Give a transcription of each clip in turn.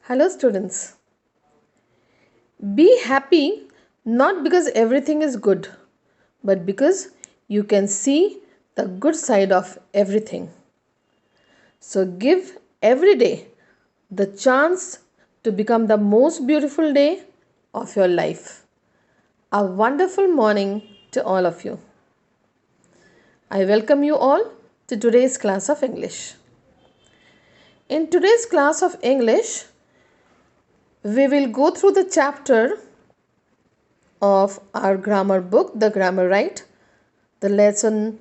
Hello, students. Be happy not because everything is good, but because you can see the good side of everything. So, give every day the chance to become the most beautiful day of your life. A wonderful morning to all of you. I welcome you all to today's class of English. In today's class of English, we will go through the chapter of our grammar book, The Grammar Right, the lesson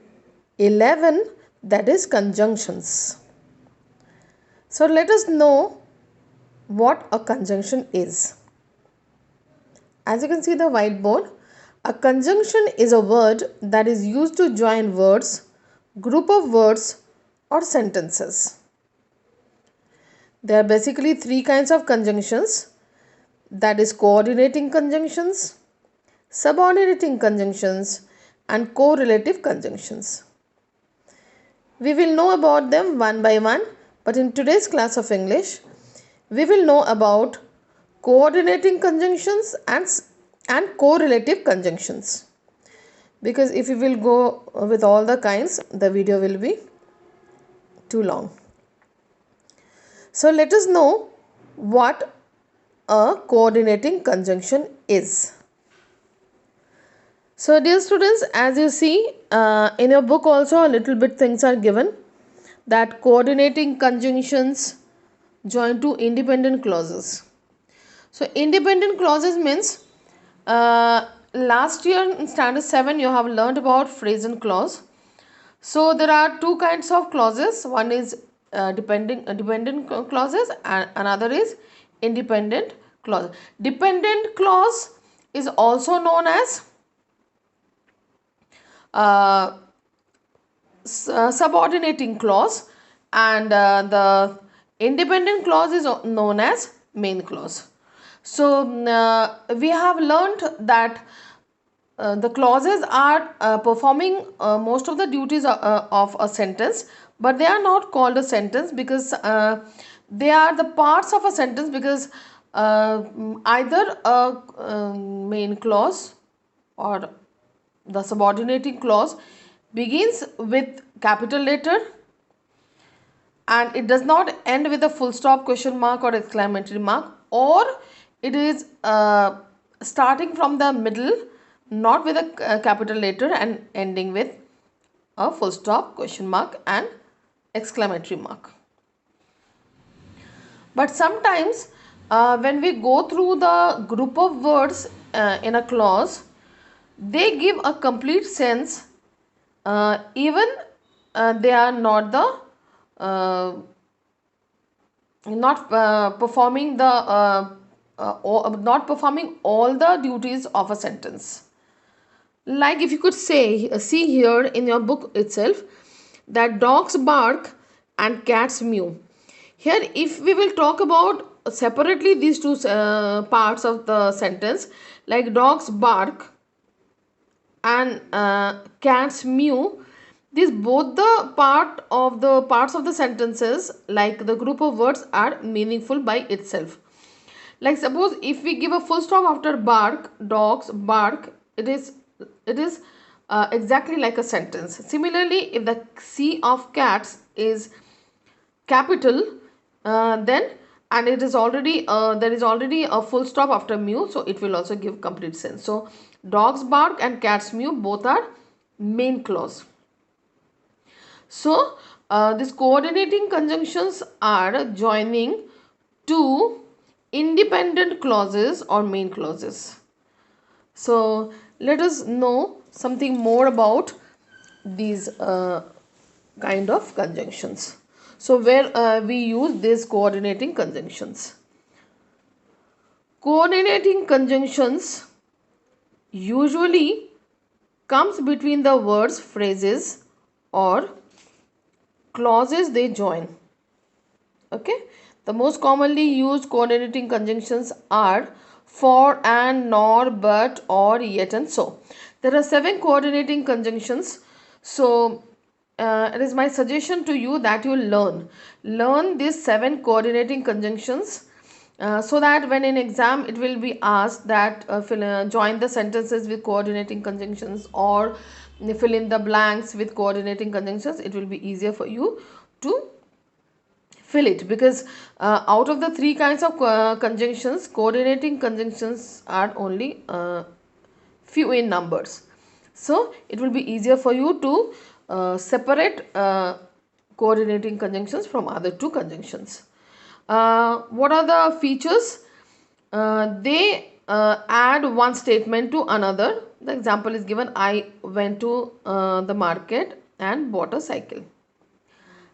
11, that is conjunctions. So let us know what a conjunction is. As you can see the whiteboard, a conjunction is a word that is used to join words, group of words or sentences. There are basically three kinds of conjunctions, that is coordinating conjunctions, subordinating conjunctions and correlative conjunctions. We will know about them one by one, but in today's class of English, we will know about coordinating conjunctions and correlative conjunctions. Because if we will go with all the kinds, the video will be too long. So let us know what a coordinating conjunction is. So dear students, as you see in your book also a little bit things are given, that coordinating conjunctions join to independent clauses. So independent clauses means last year in standard 7 you have learned about phrase and clause. So there are two kinds of clauses. One is dependent clauses and another is independent clause. Dependent clause is also known as subordinating clause, and the independent clause is known as main clause. So we have learned that the clauses are performing most of the duties of a sentence, but they are not called a sentence because they are the parts of a sentence, because either a main clause or the subordinating clause begins with capital letter and it does not end with a full stop, question mark or exclamatory mark, or it is starting from the middle, not with a capital letter and ending with a full stop, question mark and exclamatory mark. But sometimes when we go through the group of words in a clause, they give a complete sense even they are not the not performing not performing all the duties of a sentence. Like if you could say, see here in your book itself, that dogs bark and cats mew. Here if we will talk about separately these two parts of the sentence, like dogs bark and cats mew, these both the parts of the sentences, like the group of words, are meaningful by itself. Like suppose if we give a full stop after bark, dogs bark, it is exactly like a sentence. Similarly, if the C of cats is capital, then and it is already there is already a full stop after mew, so it will also give complete sense. So dogs bark and cats mew both are main clause. So these coordinating conjunctions are joining two independent clauses or main clauses. So let us know something more about these kind of conjunctions. So where we use these coordinating conjunctions. Coordinating conjunctions usually comes between the words, phrases or clauses they join. Okay, the most commonly used coordinating conjunctions are for, and, nor, but, or, yet and so. There are 7 coordinating conjunctions. So it is my suggestion to you that you learn these 7 coordinating conjunctions so that when in exam it will be asked that join the sentences with coordinating conjunctions, or fill in the blanks with coordinating conjunctions, it will be easier for you to fill it, because out of the three kinds of conjunctions, coordinating conjunctions are only few in numbers. So it will be easier for you to separate coordinating conjunctions from other two conjunctions. What are the features? They add one statement to another. The example is given: I went to the market and bought a cycle.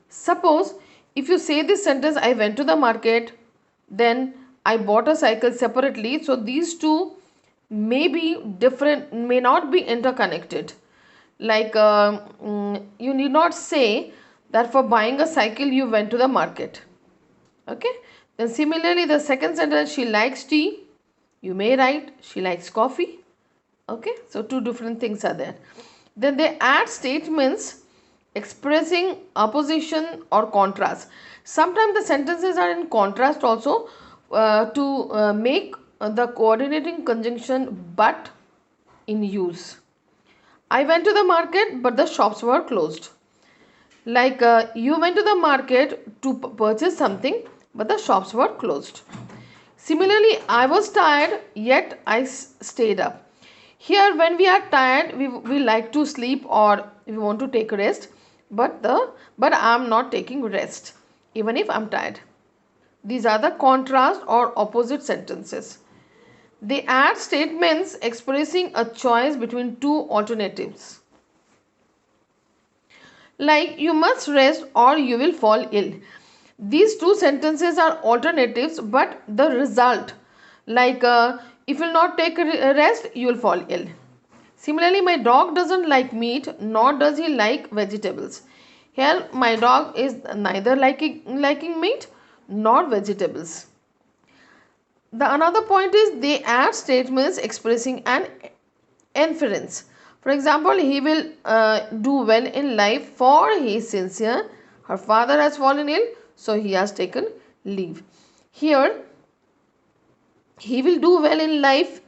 Suppose if you say this sentence, I went to the market, then I bought a cycle separately, so these two may be different, may not be interconnected. Like you need not say that for buying a cycle you went to the market. Okay. Then similarly, the second sentence, she likes tea, you may write she likes coffee. Okay. So two different things are there. Then they add statements expressing opposition or contrast. Sometimes the sentences are in contrast also, to make the coordinating conjunction but in use. I went to the market but the shops were closed. Like you went to the market to purchase something but the shops were closed. Similarly, I was tired yet I stayed up. Here, when we are tired, we like to sleep, or we want to take a rest, but I am not taking rest even if I am tired. These are the contrast or opposite sentences. They add statements expressing a choice between two alternatives. Like you must rest or you will fall ill. These two sentences are alternatives, but the result, like if you will not take a rest, you will fall ill. Similarly, my dog doesn't like meat, nor does he like vegetables. Here, my dog is neither liking meat nor vegetables. The another point is they add statements expressing an inference. For example, he will do well in life for he is sincere. Her father has fallen ill, so he has taken leave. Here, he will do well in life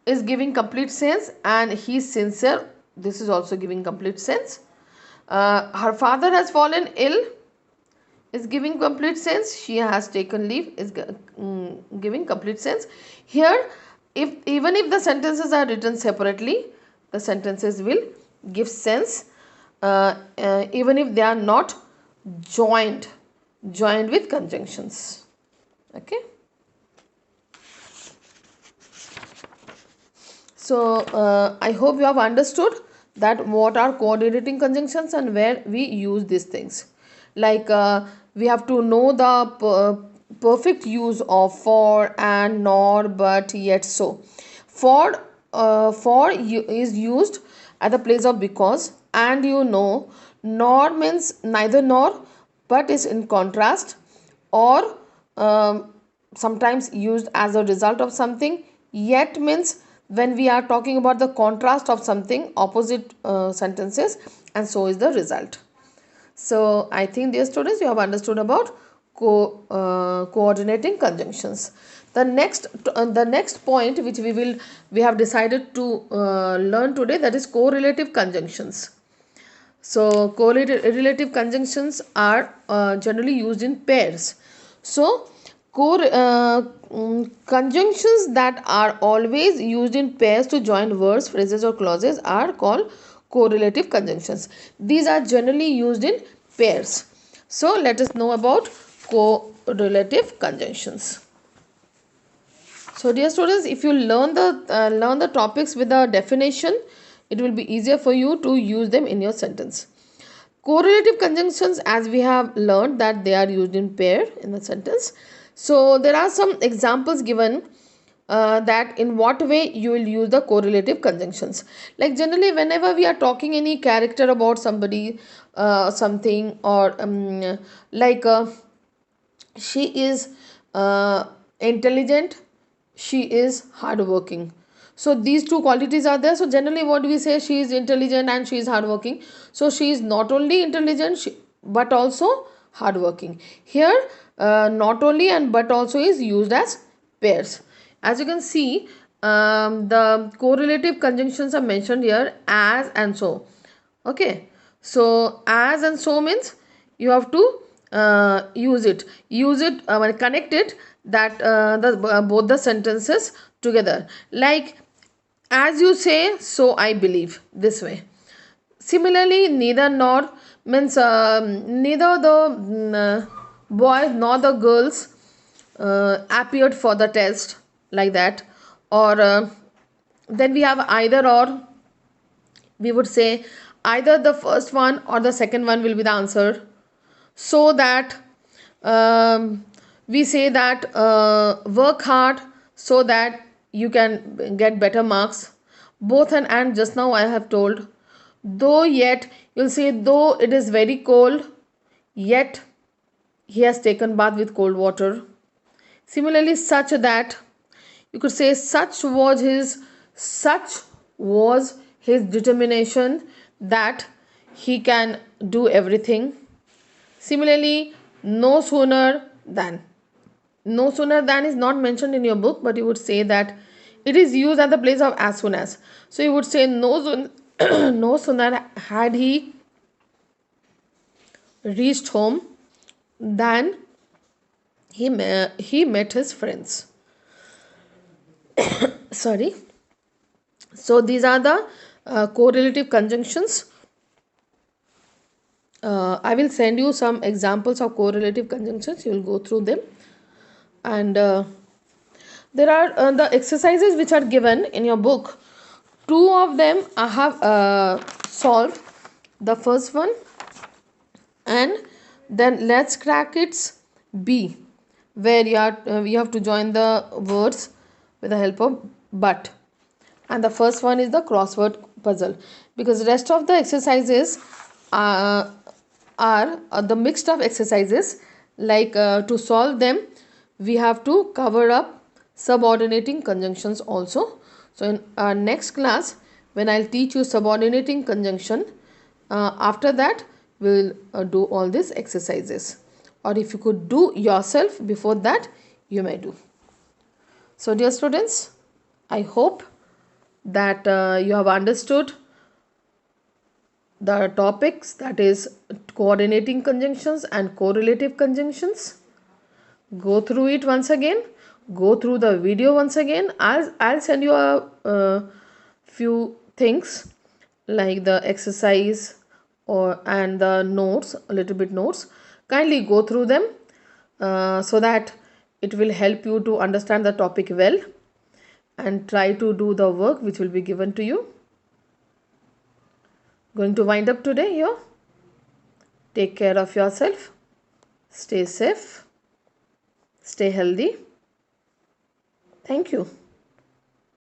is giving complete sense, and he is sincere, this is also giving complete sense. Her father has fallen ill is giving complete sense. She has taken leave is giving complete sense. Here, if even if the sentences are written separately, the sentences will give sense, even if they are not joined with conjunctions. Okay. So I hope you have understood that what are coordinating conjunctions and where we use these things. Like we have to know the perfect use of for, and, nor, but, yet, so. For is used at the place of because, and nor means neither nor, but is in contrast, or sometimes used as a result of something. Yet means when we are talking about the contrast of something, opposite sentences, and so is the result. So I think, dear students, you have understood about coordinating conjunctions. The next point which we have decided to learn today, that is correlative conjunctions. So correlative conjunctions are generally used in pairs. So conjunctions that are always used in pairs to join words, phrases, or clauses are called correlative conjunctions. These are generally used in pairs. So let us know about correlative conjunctions. So dear students, if you learn the topics with a definition, it will be easier for you to use them in your sentence. Correlative conjunctions, as we have learned that they are used in pair in the sentence. So there are some examples given that in what way you will use the correlative conjunctions. Like generally whenever we are talking any character about somebody, something, or like she is intelligent, she is hardworking. So these two qualities are there. So generally what we say, she is intelligent and she is hardworking. So she is not only intelligent but also hardworking. Here not only and but also is used as pairs. As you can see, the correlative conjunctions are mentioned here as and so. Okay, so as and so means you have to use it connect it, that both the sentences together, like as you say so I believe, this way. Similarly, neither nor means neither the boys nor the girls appeared for the test, like that. Or then we have either or. We would say either the first one or the second one will be the answer, so that we say that work hard so that you can get better marks. Both and just now I have told. Though yet, you'll say though it is very cold, yet he has taken bath with cold water. Similarly, such that, you could say such was his determination that he can do everything. Similarly, no sooner than. No sooner than is not mentioned in your book, but you would say that it is used at the place of as soon as. So you would say no sooner had he reached home than he met his friends. Sorry. So these are the correlative conjunctions. I will send you some examples of correlative conjunctions. You will go through them. And there are the exercises which are given in your book. Two of them I have solved. The first one, and then let's crack it's B, where you have to join the words with the help of but. And the first one is the crossword puzzle, because the rest of the exercises are the mixed up exercises. Like to solve them, we have to cover up subordinating conjunctions also. So in our next class, when I'll teach you subordinating conjunction, after that we'll do all these exercises, or if you could do yourself before that, you may do. So dear students, I hope that you have understood the topics, that is coordinating conjunctions and correlative conjunctions. Go through it once again, go through the video once again. I'll send you a few things like the exercise or and the notes, a little bit notes. Kindly go through them so that it will help you to understand the topic well, and try to do the work which will be given to you. Going to wind up today here. Take care of yourself. Stay safe. Stay healthy. Thank you.